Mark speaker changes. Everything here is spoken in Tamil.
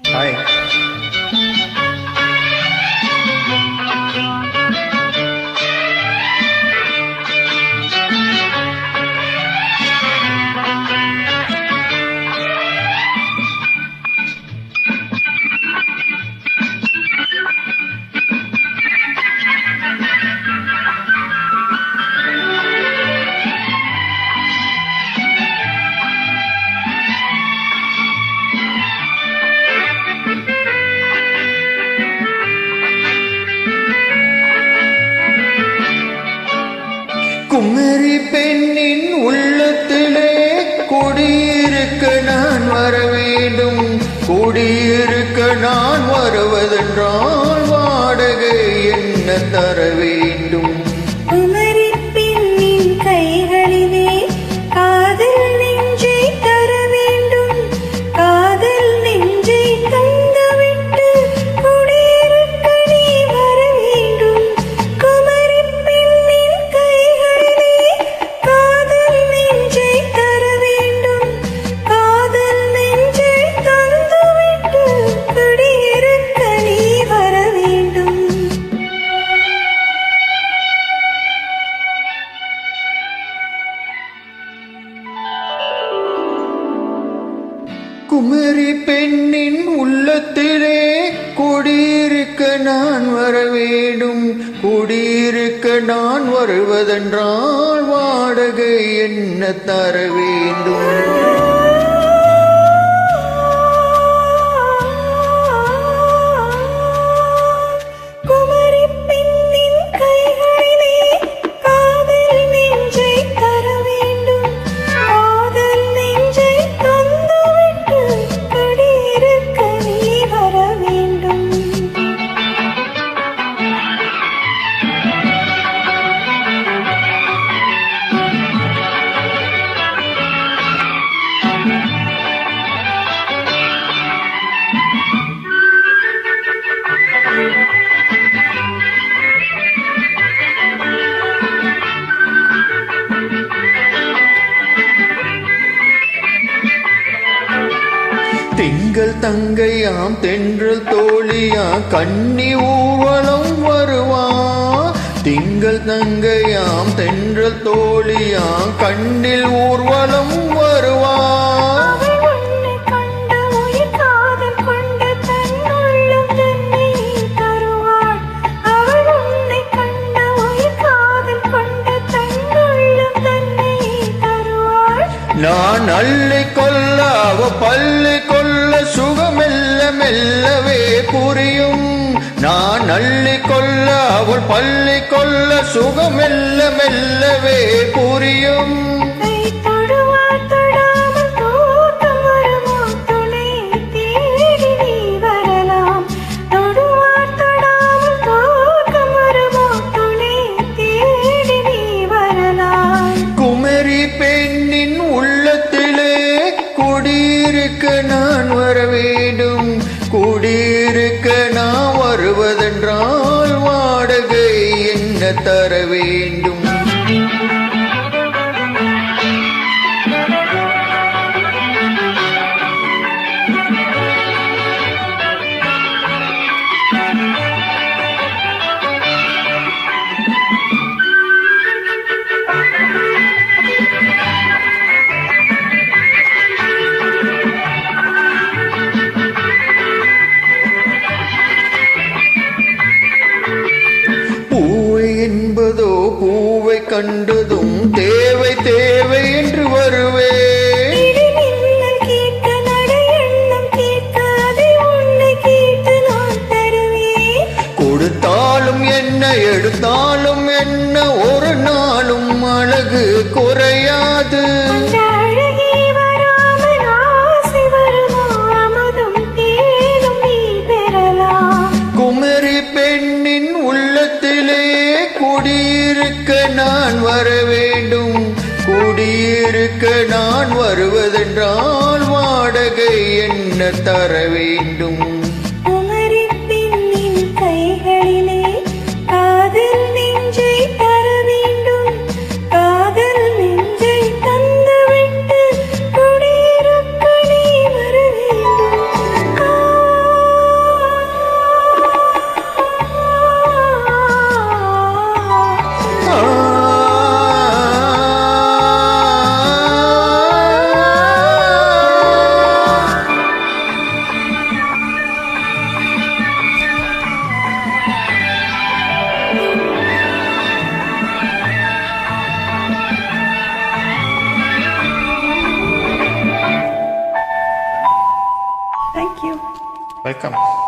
Speaker 1: ஹாய். குமரி பெண்ணின் உள்ளத்திலே குடியிருக்க நான் வர வேண்டும். குடியிருக்க நான் வருவதென்றால் வாடகை என்ன தர வேண்டும்?
Speaker 2: குமரி பெண்ணின் கைகளிலே காதல் நெஞ்சை தர வேண்டும். காதல் நெஞ்சை தந்துவிட்டு குடியிருக்க நீ வர வேண்டும். குமரி பெண்ணின் கைகளிலே காதல் நெஞ்சை தர வேண்டும். காதல் நெஞ்சை தந்துவிட்டு குடியிருக்க நீ வர வேண்டும்.
Speaker 1: குமரி பெண்ணின் உள்ளத்திலே குடியிருக்க நான் வர வேண்டும். குடியிருக்க நான் வருவதென்றால் வாடகை என்ன தர வேண்டும்?
Speaker 2: குமரி பெண்ணின் கைகளிலே காதல் நெஞ்சை தர வேண்டும். காதல் நெஞ்சை தந்துவிட்டு குடியிருக்க நீ வர வேண்டும்.
Speaker 1: திங்கள் தங்கையாம் தென்றல் தோழியா கன்னி ஊர்வலம் வருவா. திங்கள் தங்கையாம் தென்றல் தோழியா கண்ணில் ஊர்வலம் வருவா.
Speaker 2: அவள் உன்னை கண்ட உயிர் காதல் கொண்ட தன் உள்ளம் தன்னை தருவாள். அவள் உன்னை கண்ட உயிர் காதல் கொண்ட தன் உள்ளம் தன்னை தருவாள்.
Speaker 1: நான் அள்ளி கொல்ல அவ பள்ளி கொல்ல சுகமெல்ல மெல்லவே புரியும். நான் அள்ளி கொல்ல அவள் பள்ளி கொல்ல சுகமெல்ல மெல்லவே புரியும்.
Speaker 2: கை தொடுவார் தொடாமல் தூக்கம் வருமோ துணை தேடி நீ வரலாம். தொடுவார் தொடாமல் தூக்கம் வருமோ துணை தேடி நீ வரலாம்.
Speaker 1: குமரி பெண்ணின் உள்ளத்திலே குடியிருக்க நான் வர வேண்டும். குடியிருக்க நான் வருவதென்றால் வாடகை என்ன தர வேண்டும்? என்பதோ பூவை கண்டதும் தேவை தேவை என்று வருவே.
Speaker 2: இடிமின்னல் கேட்க நடை எண்ணம் கேட்க அதை உன்னை கேட்டு நான் தருவேன்.
Speaker 1: கொடுத்தாலும் என்ன எடுத்தாலும் என்ன ஒரு நாளும் அழகு குறையாது.
Speaker 2: அந்த அழகே வராமல் ஆசை வருமோ அமுதும் தேனும் நீ பெறலாம்.
Speaker 1: குமரி பெண்ணின் உள்ளத்திலே குடியிருக்க நான் வர வேண்டும். குடியிருக்க நான் வருவதென்றால் வாடகை என்ன தர வேண்டும்?
Speaker 2: குமரி பெண்ணின் கைகளிலே காதல் நெஞ்சை தர வேண்டும். காதல் நெஞ்சை தந்துவிட்டு குடியிருக்க நீ வர வேண்டும்.
Speaker 3: வெல்கம்.